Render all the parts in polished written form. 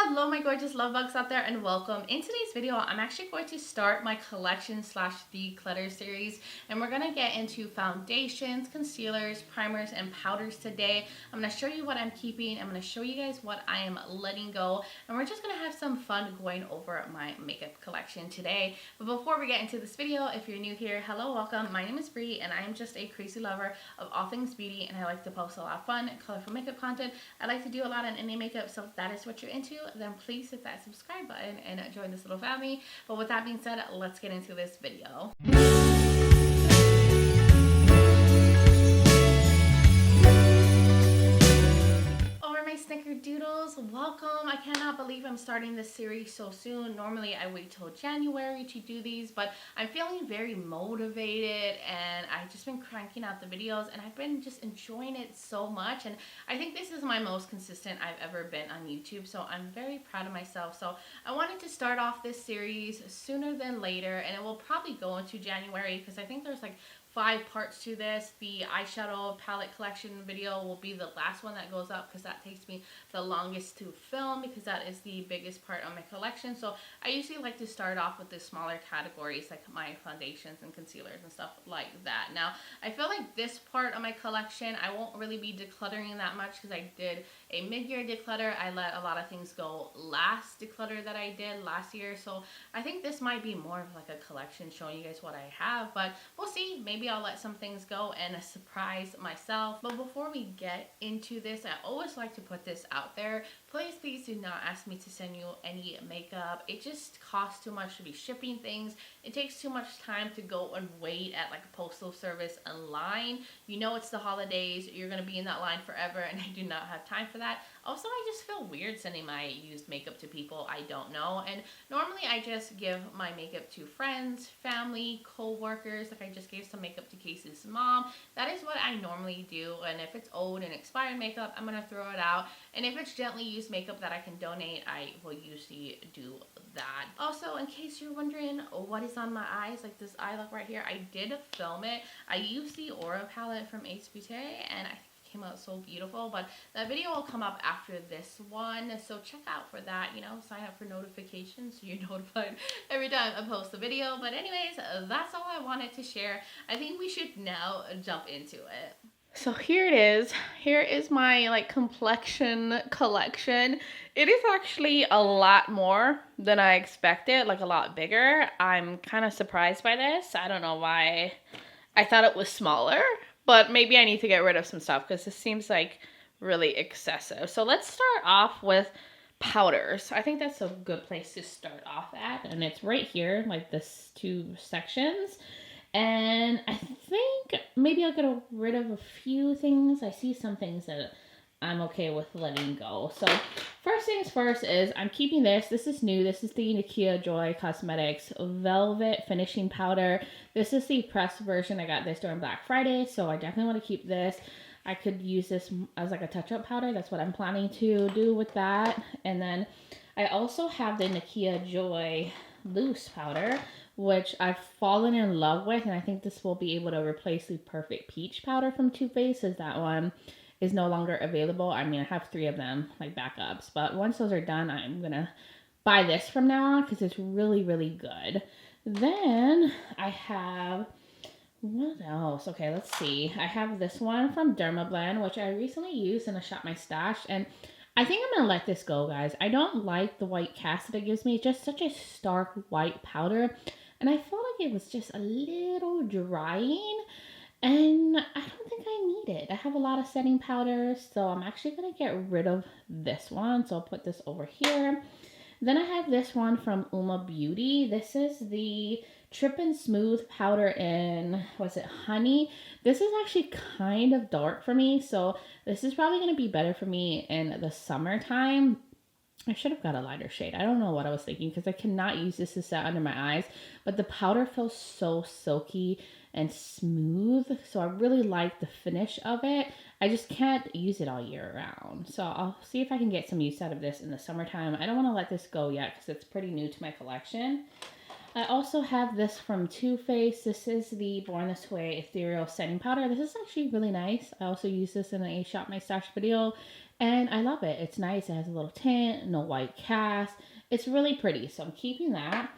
Hello my gorgeous love bugs out there and welcome. In today's video I'm actually going to start my collection slash declutter series, and we're going to get into foundations, concealers, primers, and powders today. I'm going to show you what I'm keeping. I'm going to show you guys what I am letting go, and we're just going to have some fun going over my makeup collection today. But before we get into this video, if you're new here, hello, welcome. My name is Bree and I am just a crazy lover of all things beauty, and I like to post a lot of fun and colorful makeup content. I like to do a lot of indie makeup, so if that is what you're into, then please hit that subscribe button and join this little family. But with that being said, let's get into this video. Snickerdoodles, welcome. I cannot believe I'm starting this series so soon. Normally I wait till January to do these, but I'm feeling very motivated and I've just been cranking out the videos and I've been just enjoying it so much, and I think this is my most consistent I've ever been on YouTube, so I'm very proud of myself. So I wanted to start off this series sooner than later, and it will probably go into January because I think there's like 5 parts to this. The eyeshadow palette collection video will be the last one that goes up because that takes me the longest to film, because that is the biggest part of my collection. So I usually like to start off with the smaller categories like my foundations and concealers and stuff like that. Now I feel like this part of my collection I won't really be decluttering that much because I did a mid-year declutter. I let a lot of things go last declutter that I did last year, so I think this might be more of like a collection showing you guys what I have, but we'll see. Maybe I'll let some things go and surprise myself. But before we get into this, I always like to put this out there. Please do not ask me to send you any makeup. It just costs too much to be shipping things. It takes too much time to go and wait at like a postal service online. You know it's the holidays, you're gonna be in that line forever, and I do not have time for that. Also, I just feel weird sending my used makeup to people I don't know, and normally I just give my makeup to friends, family, co-workers. Like I just gave some makeup to Casey's mom. That is what I normally do, and if it's old and expired makeup, I'm gonna throw it out, and if it's gently used makeup that I can donate, I will usually do that. Also, in case you're wondering what is on my eyes, like this eye look right here, I did film it. I used the Aura palette from HBT, and I came out so beautiful, but that video will come up after this one, so check out for that. You know, sign up for notifications so you're notified every time I post a video. But anyways, that's all I wanted to share. I think we should now jump into it. So here it is. Here is my like complexion collection. It is actually a lot more than I expected, like a lot bigger. I'm kind of surprised by this. I don't know why I thought it was smaller, but maybe I need to get rid of some stuff because this seems like really excessive. So let's start off with powders. I think that's a good place to start off at, and it's right here, like this 2 sections. And I think maybe I'll get rid of a few things. I see some things that I'm okay with letting go. So first things first is I'm keeping this. This is new. This is the Decay Joy Cosmetics Velvet Finishing Powder. This is the pressed version. I got this during Black Friday, so I definitely want to keep this. I could use this as like a touch-up powder. That's what I'm planning to do with that. And then I also have the Decay Joy Loose Powder, which I've fallen in love with, and I think this will be able to replace the Perfect Peach powder from Too Faced, as that one is no longer available. I mean, I have 3 of them, like backups, but once those are done, I'm gonna buy this from now on because it's really, really good. Then I have, what else? Okay, let's see. I have this one from Dermablend, which I recently used in a Shop My Stash, and I think I'm going to let this go, guys. I don't like the white cast that it gives me. It's just such a stark white powder, and I felt like it was just a little drying, and I don't think I need it. I have a lot of setting powders, so I'm actually going to get rid of this one. So I'll put this over here. Then I have this one from Uma Beauty. This is the Trip and Smooth powder in, was it honey? This is actually kind of dark for me, so this is probably going to be better for me in the summertime. I should have got a lighter shade. I don't know what I was thinking because I cannot use this to set under my eyes, but the powder feels so silky and smooth, so I really like the finish of it. I just can't use it all year round, so I'll see if I can get some use out of this in the summertime. I don't want to let this go yet because it's pretty new to my collection. I also have this from Too Faced. This is the Born This Way Ethereal Setting Powder. This is actually really nice. I also use this in a Shop My Stash video, And I love it. It's nice. It has a little tint, no white cast. It's really pretty. So I'm keeping that.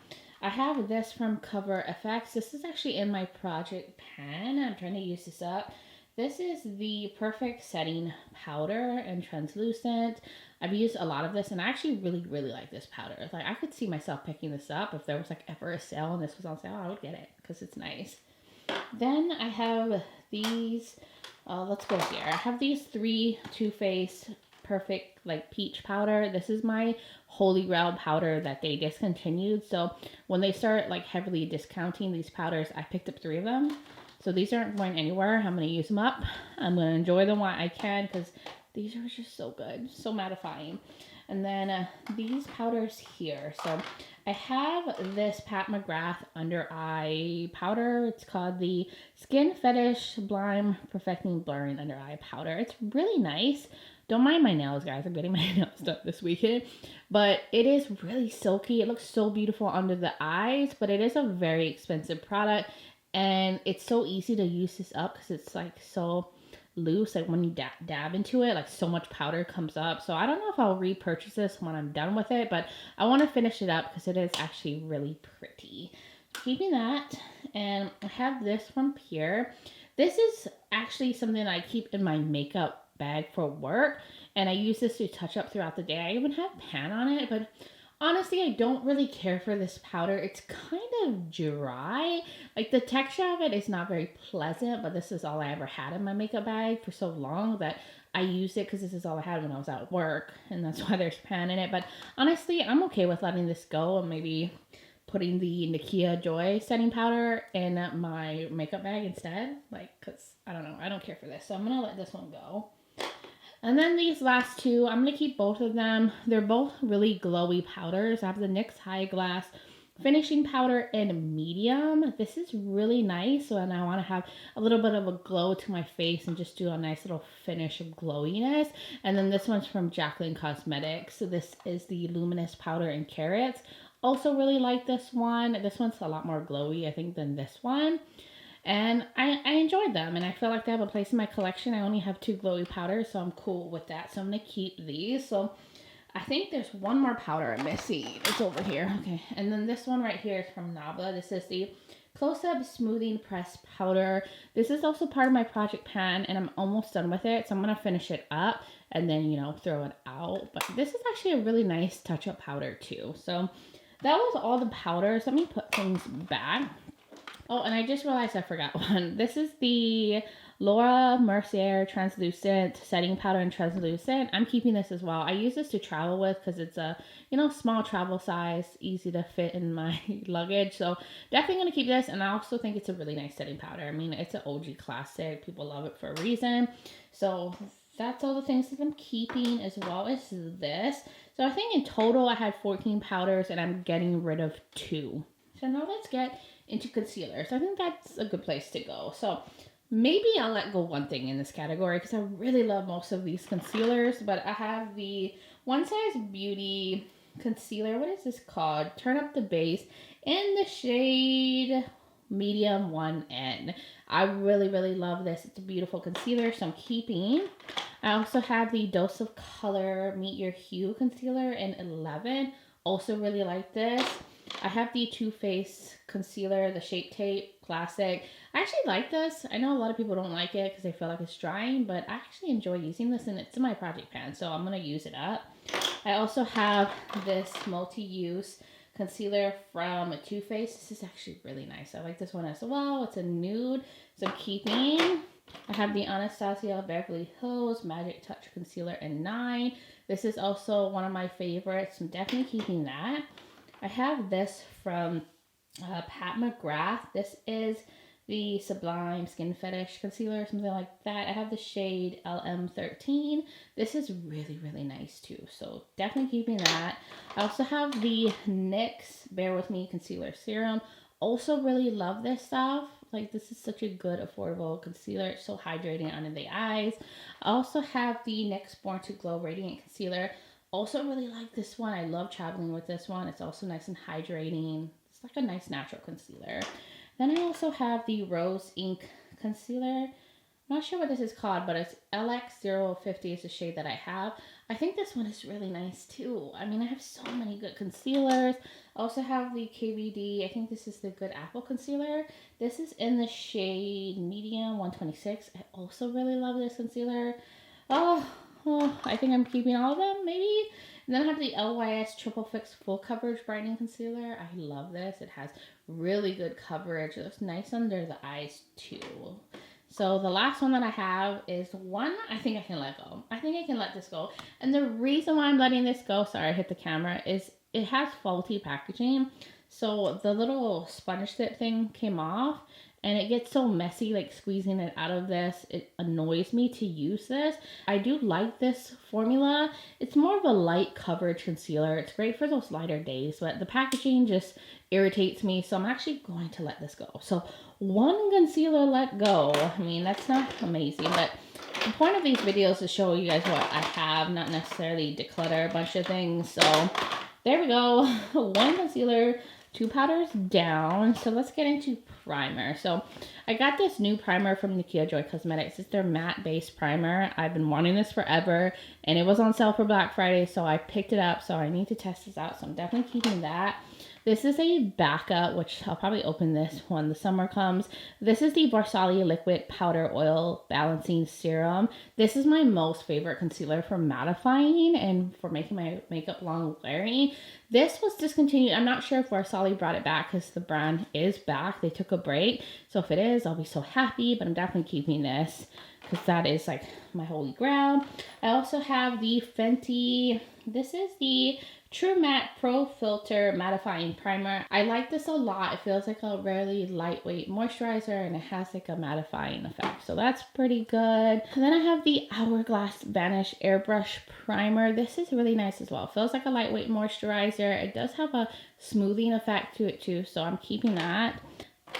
I have this from Cover FX. This is actually in my project pan. I'm trying to use this up. This is the Perfect Setting Powder and Translucent. I've used a lot of this, and I actually really like this powder. Like, I could see myself picking this up if there was like ever a sale and this was on sale. I would get it because it's nice. Then I have these. Let's go here. I have these 3 Too Faced Perfect like peach powder. This is my holy grail powder that they discontinued. So when they start like heavily discounting these powders, I picked up 3 of them. So these aren't going anywhere. I'm going to use them up. I'm going to enjoy them while I can because these are just so good. So mattifying. And then these powders here. So I have this Pat McGrath under eye powder. It's called the Skin Fetish Blime Perfecting Blurring Under Eye Powder. It's really nice. Don't mind my nails, guys. I'm getting my nails done this weekend. But it is really silky. It looks so beautiful under the eyes. But it is a very expensive product. And it's so easy to use this up because it's like so loose. Like when you dab into it, like so much powder comes up. So I don't know if I'll repurchase this when I'm done with it, but I want to finish it up because it is actually really pretty. Keeping that, and I have this from Pure. This is actually something I keep in my makeup bag for work, and I use this to touch up throughout the day. I even have pan on it, but honestly, I don't really care for this powder. It's kind of dry. Like, the texture of it is not very pleasant, but this is all I ever had in my makeup bag for so long that I used it because this is all I had when I was at work, and that's why there's pan in it. But honestly, I'm okay with letting this go and maybe putting the Nakia Joy setting powder in my makeup bag instead. Like, because, I don't know, I don't care for this. So I'm going to let this one go. And then these last 2, I'm going to keep both of them. They're both really glowy powders. I have the NYX High Glass Finishing Powder in medium. This is really nice. So, and I want to have a little bit of a glow to my face and just do a nice little finish of glowiness. And then this one's from Jaclyn Cosmetics. So this is the Luminous Powder in Carrots. Also really like this one. This one's a lot more glowy, I think, than this one. And I enjoyed them, and I feel like they have a place in my collection. I only have 2 glowy powders, so I'm cool with that. So I'm going to keep these. So I think there's one more powder I'm missing. It's over here. Okay, and then this one right here is from Nabla. This is the Close-Up Smoothing Press Powder. This is also part of my project pan, and I'm almost done with it. So I'm going to finish it up and then, you know, throw it out. But this is actually a really nice touch-up powder, too. So that was all the powders. Let me put things back. Oh, and I just realized I forgot one. This is the Laura Mercier Translucent Setting Powder in Translucent. I'm keeping this as well. I use this to travel with because it's a, you know, small travel size, easy to fit in my luggage. So definitely going to keep this. And I also think it's a really nice setting powder. I mean, it's an OG classic. People love it for a reason. So that's all the things that I'm keeping, as well as this. So I think in total I had 14 powders and I'm getting rid of 2. So now let's get into concealer. So I think that's a good place to go. So maybe I'll let go one thing in this category because I really love most of these concealers, but I have the One Size Beauty concealer. What is this called? Turn Up the Base in the shade Medium 1N. I really love this. It's a beautiful concealer, so I'm keeping. I also have the Dose of Color Meet Your Hue concealer in 11. Also really like this. I have the Too Faced concealer, the Shape Tape Classic. I actually like this. I know a lot of people don't like it because they feel like it's drying, but I actually enjoy using this, and it's in my project pan, so I'm going to use it up. I also have this multi-use concealer from Too Faced. This is actually really nice. I like this one as well. It's a nude, so I'm keeping. I have the Anastasia Beverly Hills Magic Touch Concealer in 9. This is also one of my favorites. I'm definitely keeping that. I have this from Pat McGrath. This is the Sublime Skin Fetish Concealer, something like that. I have the shade LM13. This is really nice too, so definitely keeping that. I also have the NYX Bear With Me Concealer Serum. Also really love this stuff. Like, this is such a good affordable concealer. It's so hydrating under the eyes. I also have the NYX Born to Glow Radiant Concealer. Also really like this one. I love traveling with this one. It's also nice and hydrating. It's like a nice natural concealer. Then I also have the Rose Ink Concealer. I'm not sure what this is called, but it's LX050 is the shade that I have. I think this one is really nice too. I mean, I have so many good concealers. I also have the KVD. I think this is the Good Apple concealer. This is in the shade medium 126. I also really love this concealer. Oh, I think I'm keeping all of them, maybe. And then I have the LYS Triple Fix Full Coverage Brightening Concealer. I love this. It has really good coverage. It looks nice under the eyes too. So the last one that I have is one I think I can let go. I think I can let this go. And the reason why I'm letting this go, sorry, I hit the camera, is it has faulty packaging. So the little sponge tip thing came off and it gets so messy, like squeezing it out of this. It annoys me to use this. I do like this formula. It's more of a light coverage concealer. It's great for those lighter days, but the packaging just irritates me. So I'm actually going to let this go. So one concealer let go. I mean, that's not amazing, but the point of these videos is to show you guys what I have, not necessarily declutter a bunch of things. So there we go. One concealer, two powders down. So let's get into primer. So I got this new primer from Nikia Joy Cosmetics. It's their matte base primer. I've been wanting this forever and it was on sale for Black Friday, so I picked it up. So I need to test this out. So I'm definitely keeping that. This is a backup, which I'll probably open this when the summer comes. This is the Varsali Liquid Powder Oil Balancing Serum. This is my most favorite concealer for mattifying and for making my makeup long wearing. This was discontinued. I'm not sure if Varsali brought it back because the brand is back. They took a break. So if it is, I'll be so happy, but I'm definitely keeping this because that is like my holy grail. I also have the Fenty. This is the True Matte Pro Filter Mattifying Primer. I like this a lot. It feels like a really lightweight moisturizer and it has like a mattifying effect. So that's pretty good. And then I have the Hourglass Vanish Airbrush Primer. This is really nice as well. It feels like a lightweight moisturizer. It does have a smoothing effect to it too, so I'm keeping that.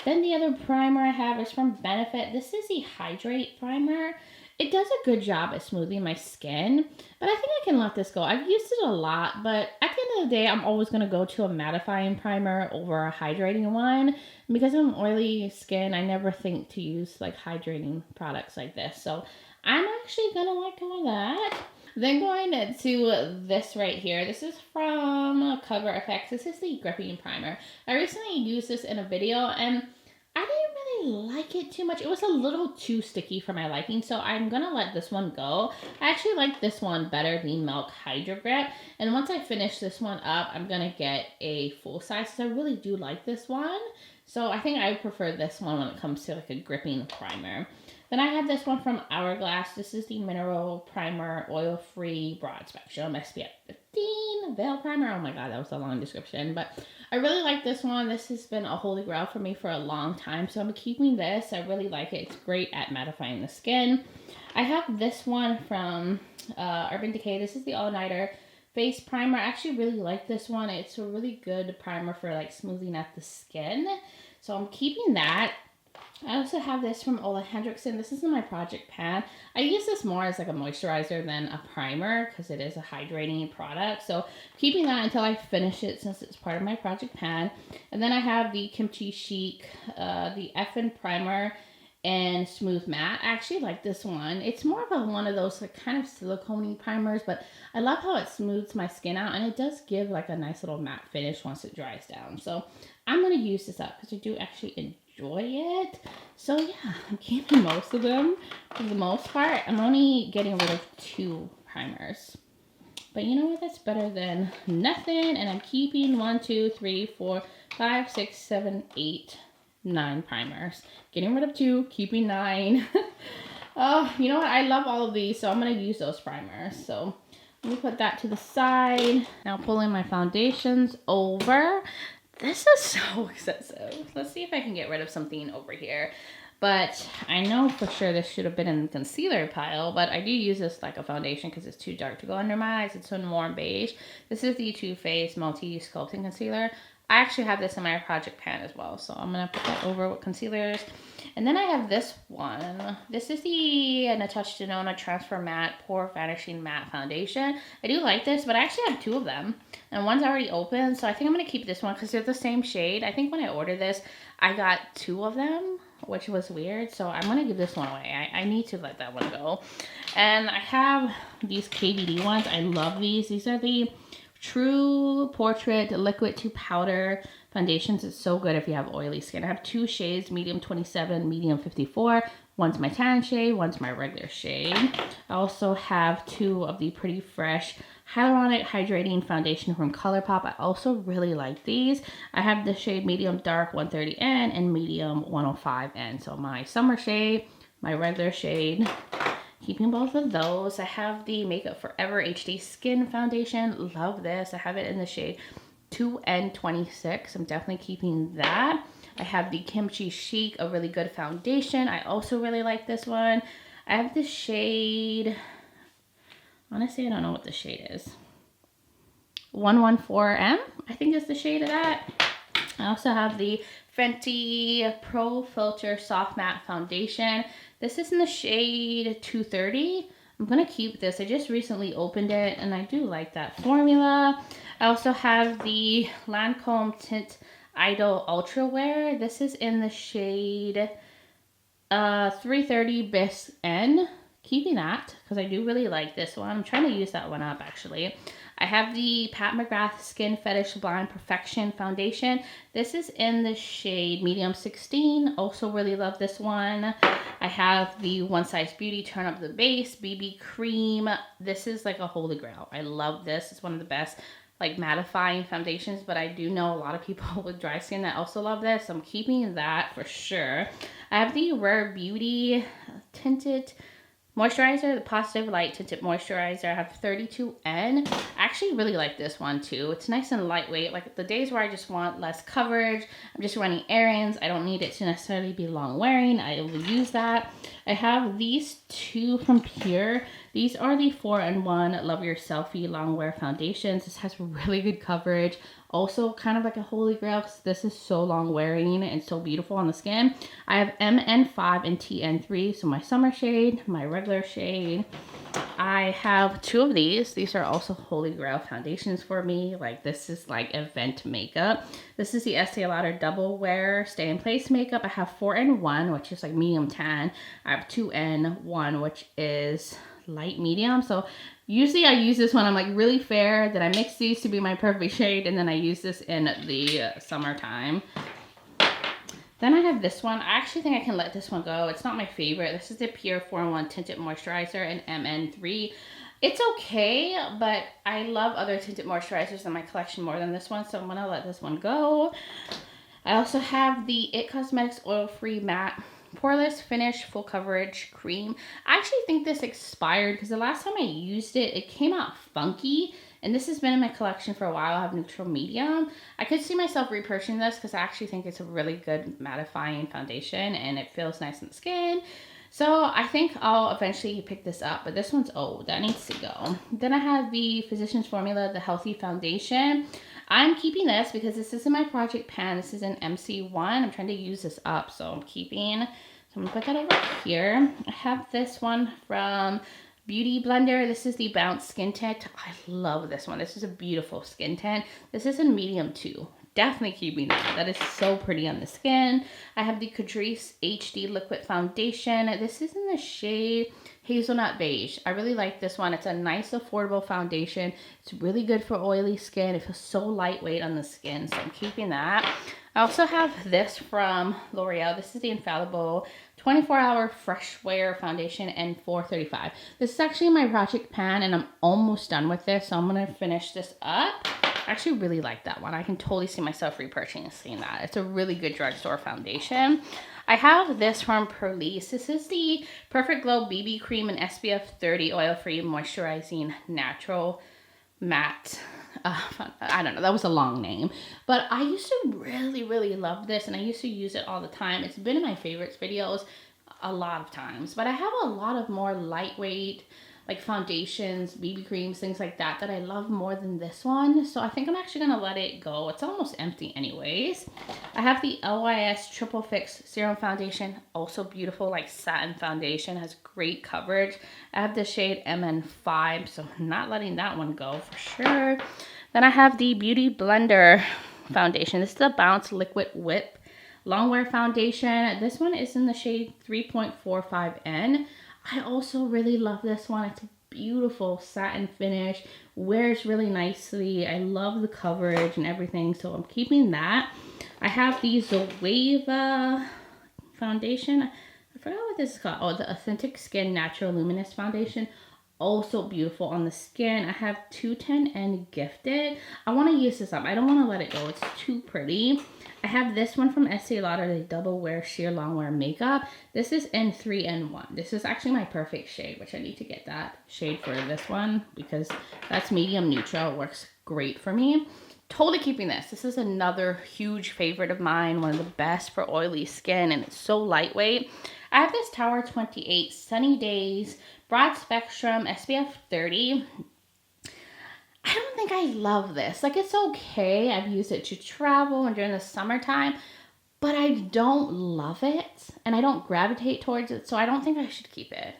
Then the other primer I have is from Benefit. This is the Hydrate Primer. It does a good job at smoothing my skin, but I think I can let this go. I've used it a lot, but at the end of the day, I'm always going to go to a mattifying primer over a hydrating one. And because I'm oily skin, I never think to use like hydrating products like this. So I'm actually going to let go of that. Then going to this right here. This is from Cover FX. This is the Gripping Primer. I recently used this in a video and I didn't really like it too much. It was a little too sticky for my liking, so I'm gonna let this one go. I actually like this one better, the Milk Hydro Grip. And once I finish this one up, I'm gonna get a full size because I really do like this one. So I think I prefer this one when it comes to like a gripping primer. Then I have this one from Hourglass. This is the Mineral Primer Oil-Free Broad Spectrum SPF 15 Veil Primer. Oh my god, that was a long description, but I really like this one. This has been a holy grail for me for a long time, so I'm keeping this. I really like it. It's great at mattifying the skin. I have this one from Urban Decay. This is the All Nighter Face Primer. I actually really like this one. It's a really good primer for like smoothing out the skin, so I'm keeping that. I also have this from Ole Henriksen. This is in my project pan. I use this more as like a moisturizer than a primer because it is a hydrating product. So keeping that until I finish it since it's part of my project pan. And then I have the Kimchi Chic, the FN Primer and Smooth Matte. I actually like this one. It's more of one of those like kind of silicone-y primers, but I love how it smooths my skin out and it does give like a nice little matte finish once it dries down. So I'm going to use this up because I do actually enjoy it. So yeah, I'm keeping most of them for the most part. I'm only getting rid of 2 primers. But you know what? That's better than nothing. And I'm keeping 1, 2, 3, 4, 5, 6, 7, 8, 9 primers. Getting rid of 2, keeping 9. Oh, you know what? I love all of these, so I'm going to use those primers. So let me put that to the side. Now pulling my foundations over. This is so excessive. Let's see if I can get rid of something over here. But I know for sure this should have been in the concealer pile, but I do use this like a foundation because it's too dark to go under my eyes. It's in warm beige. This is the Too Faced Multi-Use Sculpting Concealer. I actually have this in my project pan as well, so I'm going to put that over with concealers. And then I have this one. This is the Natasha Denona Transfer Matte Pore Vanishing Matte Foundation. I do like this, but I actually have 2 of them. And one's already open, so I think I'm going to keep this one because they're the same shade. I think when I ordered this, I got 2 of them which was weird. So I'm going to give this one away. I need to let that one go. And I have these KVD ones. I love these. These are the True Portrait Liquid to Powder foundations. It's so good if you have oily skin. I have 2 shades, medium 27, medium 54. One's my tan shade, one's my regular shade. I also have 2 of the Pretty Fresh Hyaluronic Hydrating Foundation from ColourPop. I also really like these. I have the shade medium dark 130N and medium 105N. So my summer shade, my regular shade. Keeping both of those. I have the Makeup Forever HD Skin Foundation. Love this. I have it in the shade 2N26. I'm definitely keeping that. I have the Kimchi Chic, a really good foundation. I also really like this one. I have the shade, honestly, I don't know what the shade is. 114M, I think is the shade of that. I also have the Fenty Pro Filter Soft Matte Foundation. This is in the shade 230. I'm going to keep this. I just recently opened it, and I do like that formula. I also have the Lancome Tint Idol Ultra Wear. This is in the shade 330 Bis N. Keeping that because I do really like this one. I'm trying to use that one up actually. I have the Pat McGrath Skin Fetish Blind Perfection Foundation. This is in the shade medium 16. Also really love this one. I have the One Size Beauty Turn Up the Base BB Cream. This is like a holy grail. I love this. It's one of the best like mattifying foundations, but I do know a lot of people with dry skin that also love this. So I'm keeping that for sure. I have the Rare Beauty Tinted Moisturizer, the Positive Light Tinted Moisturizer. I have 32N. I actually really like this one too. It's nice and lightweight. Like the days where I just want less coverage, I'm just running errands, I don't need it to necessarily be long wearing, I will use that. I have these 2 from Pure. These are the 4-in-1 Love Your Selfie Long Wear Foundations. This has really good coverage. Also kind of like a holy grail because this is so long wearing and so beautiful on the skin. I have MN5 and TN3, so my summer shade, my regular shade. I have 2 of these. These are also holy grail foundations for me. Like this is like event makeup. This is the Estee Lauder Double Wear Stay in Place makeup. I have 4-in-1, which is like medium tan. I have 2-in-1, which is light medium. So usually I use this when I'm like really fair, then I mix these to be my perfect shade, and then I use this in the summertime. Then I have this one. I actually think I can let this one go. It's not my favorite. This is the Pure 4-in-1 Tinted Moisturizer in MN3. It's okay, but I love other tinted moisturizers in my collection more than this one, so I'm gonna let this one go. I also have the It Cosmetics Oil-Free Matte Poreless Finish Full Coverage Cream. I actually think this expired because the last time I used it, it came out funky. And this has been in my collection for a while. I have neutral medium. I could see myself repurchasing this because I actually think it's a really good mattifying foundation and it feels nice on the skin. So I think I'll eventually pick this up, but this one's old. That needs to go. Then I have the Physicians Formula, the Healthy Foundation. I'm keeping this because this is in my project pan. This is an MC1. I'm trying to use this up, so I'm keeping. So I'm gonna put that over here. I have this one from Beauty Blender. This is the Bounce Skin Tint. I love this one. This is a beautiful skin tint. This is in medium 2. Definitely keeping that. That is so pretty on the skin. I have the Catrice HD Liquid Foundation. This is in the shade Hazelnut Beige. I really like this one. It's a nice, affordable foundation. It's really good for oily skin. It feels so lightweight on the skin, so I'm keeping that. I also have this from L'Oreal. This is the Infallible 24-Hour Fresh Wear Foundation in 435. This is actually my project pan, and I'm almost done with this, so I'm going to finish this up. I actually really like that one. I can totally see myself repurchasing that. It's a really good drugstore foundation. I have this from Perlice. This is the Perfect Glow BB Cream and SPF 30 Oil-Free Moisturizing Natural Matte. I don't know, that was a long name, but I used to really love this, and I used to use it all the time. It's been in my favorites videos a lot of times, but I have a lot of more lightweight like foundations, BB creams, things like that that I love more than this one. So I think I'm actually gonna let it go. It's almost empty anyways. I have the LYS Triple Fix Serum Foundation, also beautiful like satin foundation, has great coverage. I have the shade MN5, so I'm not letting that one go for sure. Then I have the Beauty Blender Foundation. This is the Bounce Liquid Whip longwear foundation. This one is in the shade 3.45N. I also really love this one. It's a beautiful satin finish, wears really nicely. I love the coverage and everything, so I'm keeping that. I have the Zoeva foundation. I forgot what this is called. Oh, the Authentic Skin Natural Luminous Foundation. Also beautiful on the skin. I have 210 and Gifted. I want to use this up. I don't want to let it go. It's too pretty. I have this one from Estee Lauder, the Double Wear Sheer Long Wear Makeup. This is in 3-in-1. This is actually my perfect shade, which I need to get that shade for this one because that's medium neutral. It works great for me. Totally keeping this. This is another huge favorite of mine. One of the best for oily skin, and it's so lightweight. I have this Tower 28 Sunny Days Broad Spectrum SPF 30. I don't think I love this. Like, it's okay. I've used it to travel and during the summertime, but I don't love it and I don't gravitate towards it, so I don't think I should keep it.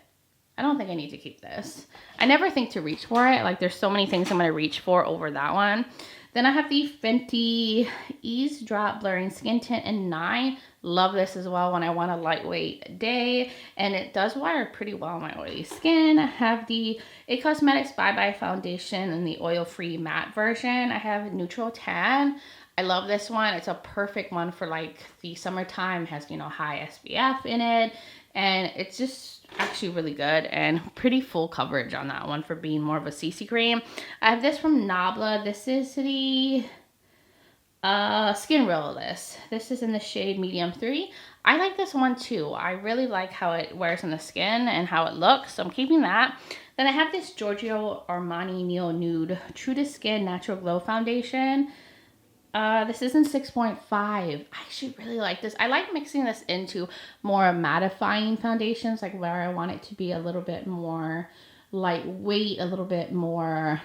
I don't think I need to keep this. I never think to reach for it. Like, there's so many things I'm going to reach for over that one. Then I have the Fenty Ease Drop Blurring Skin Tint in 9. Love this as well when I want a lightweight day. And it does wear pretty well on my oily skin. I have the IT Cosmetics Bye Bye Foundation in the oil-free matte version. I have Neutral Tan. I love this one. It's a perfect one for like the summertime. It has, you know, high SPF in it. And it's just actually really good and pretty full coverage on that one for being more of a CC cream. I have this from Nabla. This is the Skin Realist. This is in the shade Medium 3. I like this one too. I really like how it wears on the skin and how it looks, so I'm keeping that. Then I have this Giorgio Armani Neo Nude True to Skin Natural Glow Foundation. This is in 6.5. I actually really like this. I like mixing this into more mattifying foundations, like where I want it to be a little bit more lightweight, a little bit more,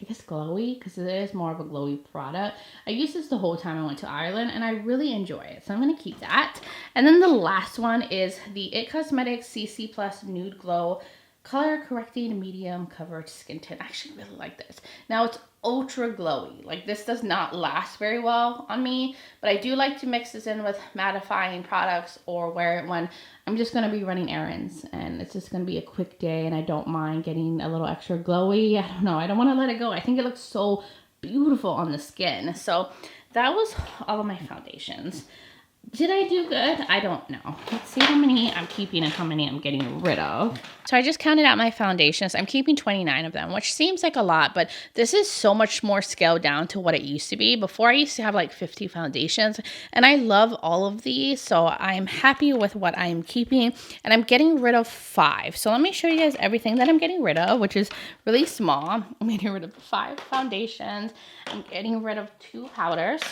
I guess, glowy, because it is more of a glowy product. I used this the whole time I went to Ireland, and I really enjoy it, so I'm going to keep that. And then the last one is the IT Cosmetics CC Plus Nude Glow Color Correcting Medium Coverage Skin Tint. I actually really like this. Now, it's ultra glowy. Like, this does not last very well on me, but I do like to mix this in with mattifying products or wear it when I'm just going to be running errands and it's just going to be a quick day and I don't mind getting a little extra glowy. I don't know. I don't want to let it go. I think it looks so beautiful on the skin. So that was all of my foundations. Did I do good? I don't know. Let's see how many I'm keeping and how many I'm getting rid of. So I just counted out my foundations. I'm keeping 29 of them, which seems like a lot, but this is so much more scaled down to what it used to be. Before, I used to have like 50 foundations, and I love all of these, so I'm happy with what I'm keeping, and I'm getting rid of 5. So let me show you guys everything that I'm getting rid of, which is really small. I'm getting rid of 5 foundations. I'm getting rid of 2 powders,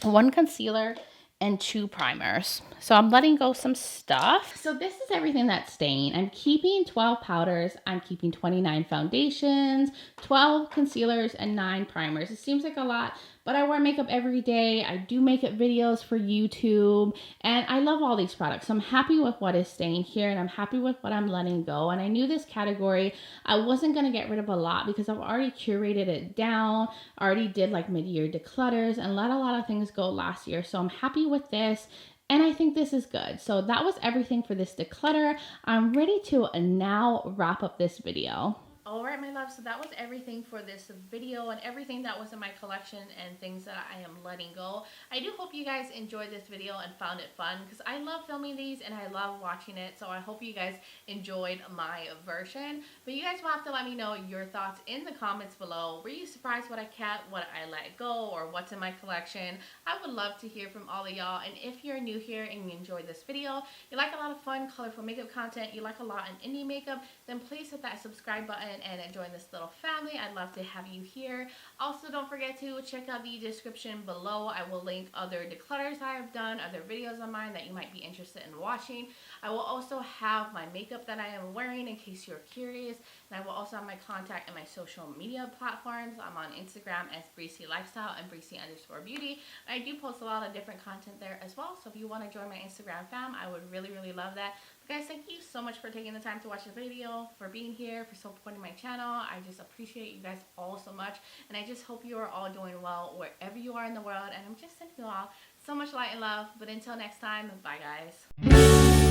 1 concealer, and 2 primers. So I'm letting go some stuff. So this is everything that's staying. I'm keeping 12 powders. I'm keeping 29 foundations, 12 concealers, and 9 primers. It seems like a lot, but I wear makeup every day. I do makeup videos for YouTube, and I love all these products. So I'm happy with what is staying here, and I'm happy with what I'm letting go. And I knew this category, I wasn't gonna get rid of a lot because I've already curated it down, already did like mid-year declutters, and let a lot of things go last year. So I'm happy with this, and I think this is good. So that was everything for this declutter. I'm ready to now wrap up this video. All right, my love, so that was everything for this video and everything that was in my collection and things that I am letting go. I do hope you guys enjoyed this video and found it fun because I love filming these and I love watching it. So I hope you guys enjoyed my version. But you guys will have to let me know your thoughts in the comments below. Were you surprised what I kept, what I let go, or what's in my collection? I would love to hear from all of y'all. And if you're new here and you enjoyed this video, you like a lot of fun, colorful makeup content, you like a lot in indie makeup, then please hit that subscribe button and join this little family. I'd love to have you here. Also, don't forget to check out the description below. I will link other declutters I have done, other videos of mine that you might be interested in watching. I will also have my makeup that I am wearing in case you're curious. And I will also have my contact and my social media platforms. I'm on Instagram as Breezy Lifestyle and Breezy_Beauty. I do post a lot of different content there as well. So if you want to join my Instagram fam, I would really, really love that. Guys, thank you so much for taking the time to watch the video, for being here, for supporting my channel. I just appreciate you guys all so much, and I just hope you are all doing well wherever you are in the world, and I'm just sending you all So much light and love. But until next time, bye guys.